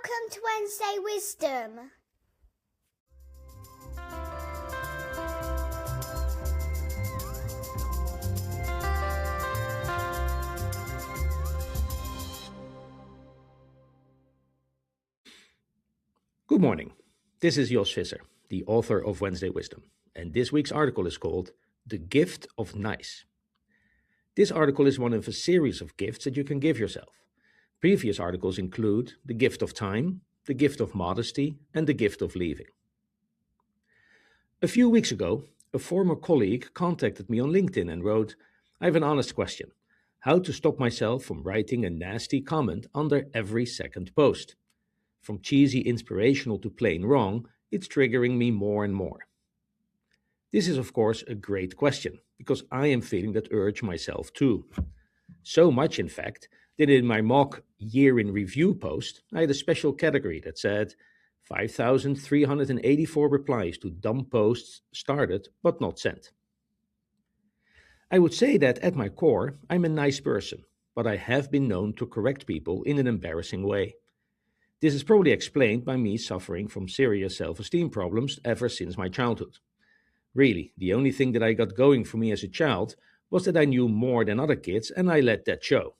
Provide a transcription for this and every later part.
Welcome to Wednesday Wisdom. Good morning. This is Jos Visser, the author of Wednesday Wisdom, and this week's article is called The Gift of Nice. This article is one of a series of gifts that you can give yourself. Previous articles include the gift of time, the gift of modesty, and the gift of leaving. A few weeks ago, a former colleague contacted me on LinkedIn and wrote, "I have an honest question. How to stop myself from writing a nasty comment under every second post? From cheesy inspirational to plain wrong, it's triggering me more and more." This is, of course, a great question, because I am feeling that urge myself too. So much, in fact, that in my mock year in review post, I had a special category that said 5,384 replies to dumb posts started but not sent. I would say that at my core, I'm a nice person, but I have been known to correct people in an embarrassing way. This is probably explained by me suffering from serious self-esteem problems ever since my childhood. Really, the only thing that I got going for me as a child was that I knew more than other kids, and I let that show.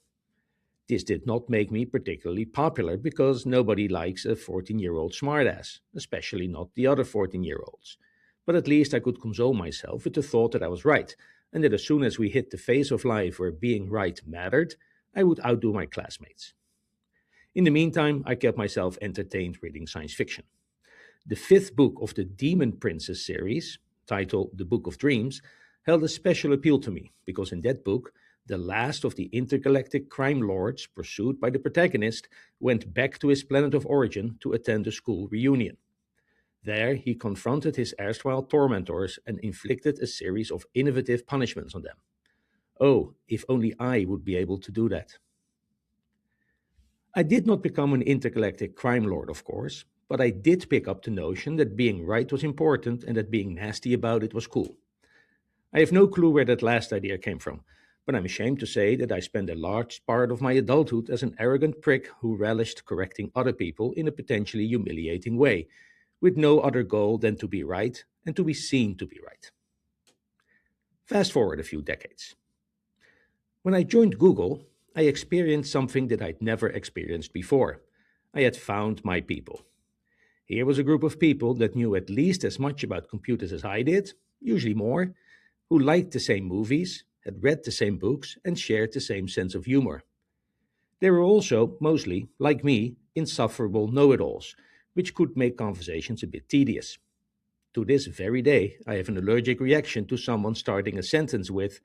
This did not make me particularly popular because nobody likes a 14-year-old smartass, especially not the other 14-year-olds. But at least I could console myself with the thought that I was right, and that as soon as we hit the phase of life where being right mattered, I would outdo my classmates. In the meantime, I kept myself entertained reading science fiction. The fifth book of the Demon Princess series, titled The Book of Dreams, held a special appeal to me because in that book, the last of the intergalactic crime lords pursued by the protagonist went back to his planet of origin to attend a school reunion. There, he confronted his erstwhile tormentors and inflicted a series of innovative punishments on them. Oh, if only I would be able to do that. I did not become an intergalactic crime lord, of course, but I did pick up the notion that being right was important and that being nasty about it was cool. I have no clue where that last idea came from, but I'm ashamed to say that I spent a large part of my adulthood as an arrogant prick who relished correcting other people in a potentially humiliating way, with no other goal than to be right and to be seen to be right. Fast forward a few decades. When I joined Google, I experienced something that I'd never experienced before. I had found my people. Here was a group of people that knew at least as much about computers as I did, usually more, who liked the same movies, had read the same books, and shared the same sense of humor. They were also, mostly, like me, insufferable know-it-alls, which could make conversations a bit tedious. To this very day, I have an allergic reaction to someone starting a sentence with,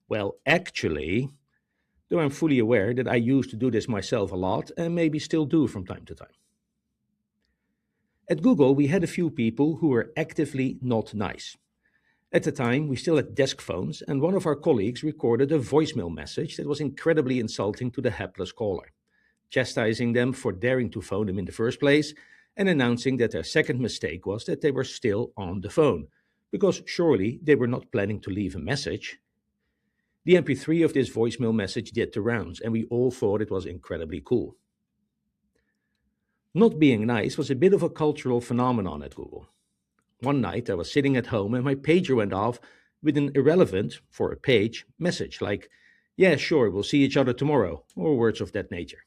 "Well, actually," though I'm fully aware that I used to do this myself a lot and maybe still do from time to time. At Google, we had a few people who were actively not nice. At the time, we still had desk phones, and one of our colleagues recorded a voicemail message that was incredibly insulting to the hapless caller, chastising them for daring to phone him in the first place, and announcing that their second mistake was that they were still on the phone, because surely they were not planning to leave a message. The MP3 of this voicemail message did the rounds, and we all thought it was incredibly cool. Not being nice was a bit of a cultural phenomenon at Google. One night I was sitting at home and my pager went off with an irrelevant, for a page, message like, "Yeah, sure, we'll see each other tomorrow," or words of that nature.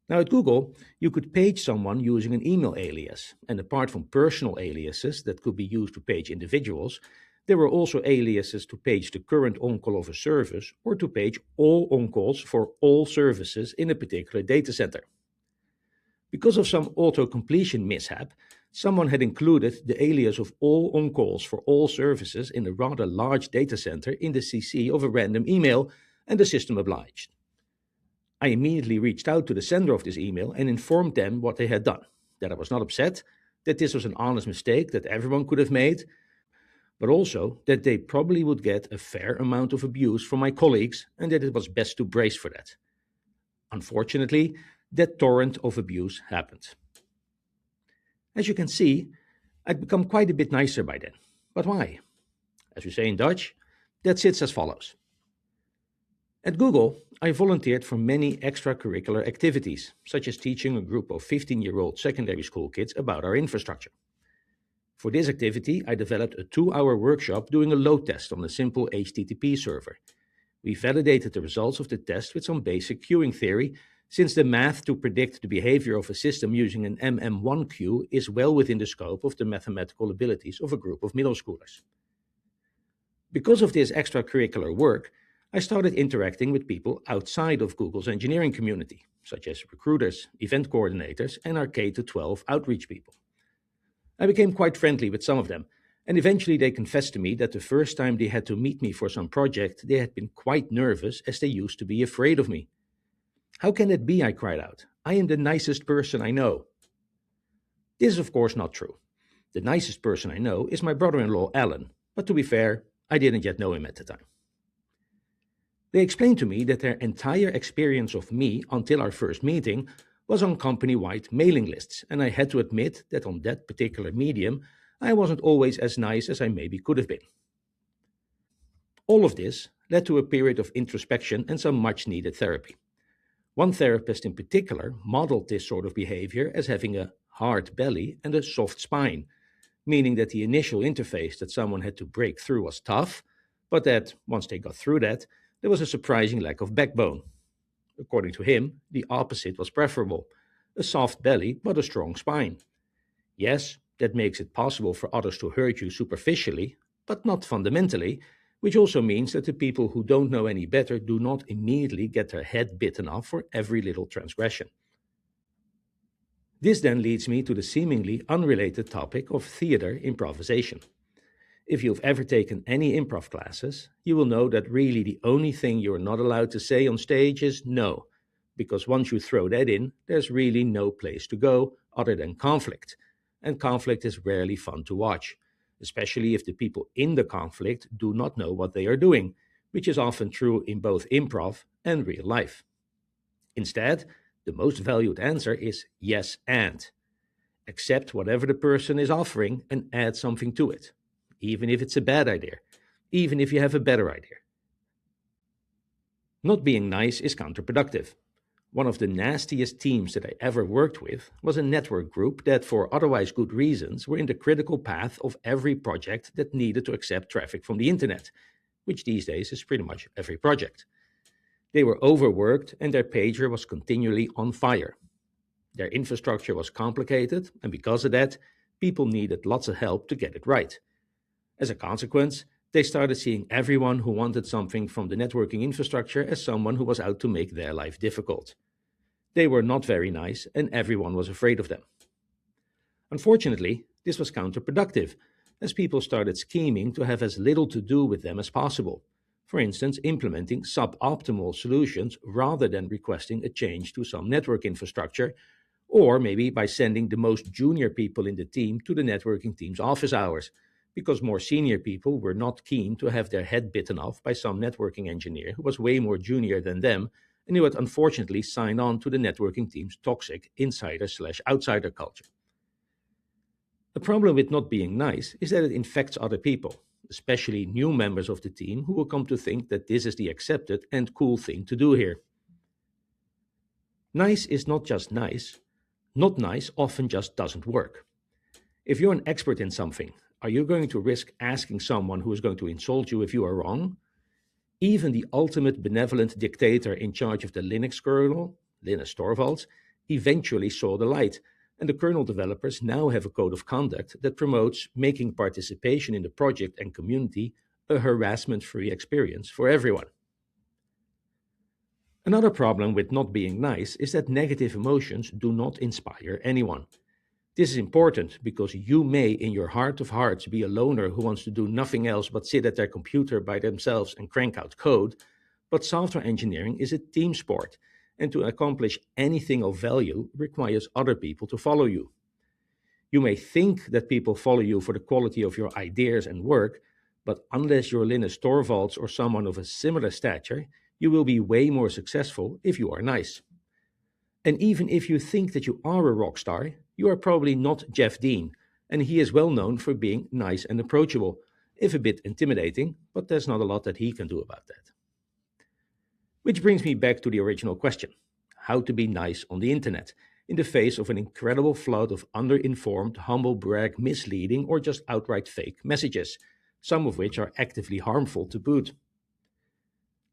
Now at Google, you could page someone using an email alias, and apart from personal aliases that could be used to page individuals, there were also aliases to page the current on-call of a service or to page all on-calls for all services in a particular data center. Because of some auto-completion mishap, someone had included the alias of all on-calls for all services in a rather large data center in the CC of a random email, and the system obliged. I immediately reached out to the sender of this email and informed them what they had done, that I was not upset, that this was an honest mistake that everyone could have made, but also that they probably would get a fair amount of abuse from my colleagues and that it was best to brace for that. Unfortunately, that torrent of abuse happened. As you can see, I'd become quite a bit nicer by then. But why? As we say in Dutch, that sits as follows. At Google, I volunteered for many extracurricular activities, such as teaching a group of 15-year-old secondary school kids about our infrastructure. For this activity, I developed a 2-hour workshop doing a load test on a simple HTTP server. We validated the results of the test with some basic queuing theory, since the math to predict the behavior of a system using an MM1 queue is well within the scope of the mathematical abilities of a group of middle schoolers. Because of this extracurricular work, I started interacting with people outside of Google's engineering community, such as recruiters, event coordinators, and our K-12 outreach people. I became quite friendly with some of them, and eventually they confessed to me that the first time they had to meet me for some project, they had been quite nervous as they used to be afraid of me. How can it be? I cried out. I am the nicest person I know. This is of course not true. The nicest person I know is my brother-in-law Alan, but to be fair, I didn't yet know him at the time. They explained to me that their entire experience of me until our first meeting was on company-wide mailing lists, and I had to admit that on that particular medium, I wasn't always as nice as I maybe could have been. All of this led to a period of introspection and some much-needed therapy. One therapist in particular modeled this sort of behavior as having a hard belly and a soft spine, meaning that the initial interface that someone had to break through was tough, but that once they got through that, there was a surprising lack of backbone. According to him, the opposite was preferable, a soft belly but a strong spine. Yes, that makes it possible for others to hurt you superficially, but not fundamentally, which also means that the people who don't know any better do not immediately get their head bitten off for every little transgression. This then leads me to the seemingly unrelated topic of theater improvisation. If you've ever taken any improv classes, you will know that really the only thing you're not allowed to say on stage is no, because once you throw that in, there's really no place to go other than conflict. And conflict is rarely fun to watch, especially if the people in the conflict do not know what they are doing, which is often true in both improv and real life. Instead, the most valued answer is yes and. Accept whatever the person is offering and add something to it, even if it's a bad idea, even if you have a better idea. Not being nice is counterproductive. One of the nastiest teams that I ever worked with was a network group that, for otherwise good reasons, were in the critical path of every project that needed to accept traffic from the internet, which these days is pretty much every project. They were overworked and their pager was continually on fire. Their infrastructure was complicated, and because of that, people needed lots of help to get it right. As a consequence, they started seeing everyone who wanted something from the networking infrastructure as someone who was out to make their life difficult. They were not very nice, and everyone was afraid of them. Unfortunately, this was counterproductive, as people started scheming to have as little to do with them as possible. For instance, implementing suboptimal solutions rather than requesting a change to some network infrastructure, or maybe by sending the most junior people in the team to the networking team's office hours, because more senior people were not keen to have their head bitten off by some networking engineer who was way more junior than them and who had unfortunately signed on to the networking team's toxic insider/outsider culture. The problem with not being nice is that it infects other people, especially new members of the team who will come to think that this is the accepted and cool thing to do here. Nice is not just nice. Not nice often just doesn't work. If you're an expert in something, are you going to risk asking someone who is going to insult you if you are wrong? Even the ultimate benevolent dictator in charge of the Linux kernel, Linus Torvalds, eventually saw the light, and the kernel developers now have a code of conduct that promotes making participation in the project and community a harassment-free experience for everyone. Another problem with not being nice is that negative emotions do not inspire anyone. This is important because you may, in your heart of hearts, be a loner who wants to do nothing else but sit at their computer by themselves and crank out code, but software engineering is a team sport, and to accomplish anything of value requires other people to follow you. You may think that people follow you for the quality of your ideas and work, but unless you're Linus Torvalds or someone of a similar stature, you will be way more successful if you are nice. And even if you think that you are a rock star, you are probably not Jeff Dean, and he is well known for being nice and approachable, if a bit intimidating, but there's not a lot that he can do about that. Which brings me back to the original question: how to be nice on the internet in the face of an incredible flood of underinformed, humble brag, misleading, or just outright fake messages, some of which are actively harmful to boot.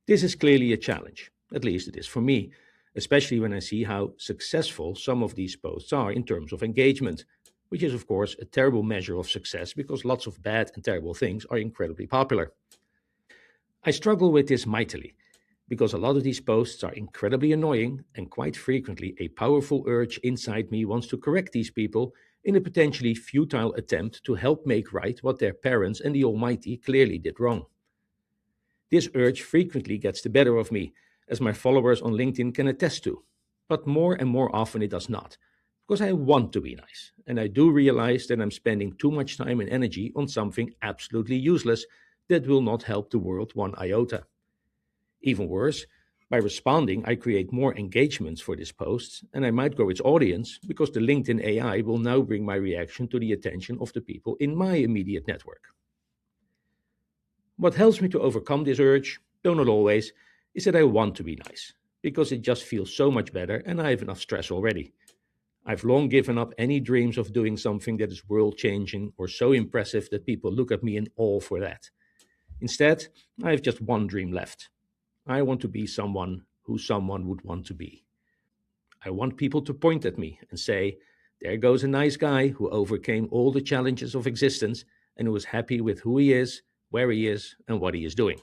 This is clearly a challenge, at least it is for me, especially when I see how successful some of these posts are in terms of engagement, which is, of course, a terrible measure of success because lots of bad and terrible things are incredibly popular. I struggle with this mightily because a lot of these posts are incredibly annoying, and quite frequently a powerful urge inside me wants to correct these people in a potentially futile attempt to help make right what their parents and the Almighty clearly did wrong. This urge frequently gets the better of me, as my followers on LinkedIn can attest to, but more and more often it does not, because I want to be nice, and I do realize that I'm spending too much time and energy on something absolutely useless that will not help the world one iota. Even worse, by responding, I create more engagements for this post, and I might grow its audience because the LinkedIn AI will now bring my reaction to the attention of the people in my immediate network. What helps me to overcome this urge, though not always, is that I want to be nice, because it just feels so much better and I have enough stress already. I've long given up any dreams of doing something that is world changing or so impressive that people look at me in awe for that. Instead, I have just one dream left. I want to be someone who someone would want to be. I want people to point at me and say, there goes a nice guy who overcame all the challenges of existence and who is happy with who he is, where he is, and what he is doing.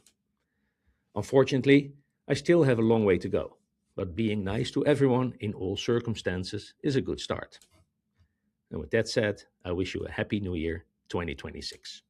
Unfortunately, I still have a long way to go, but being nice to everyone in all circumstances is a good start. And with that said, I wish you a happy new year 2026.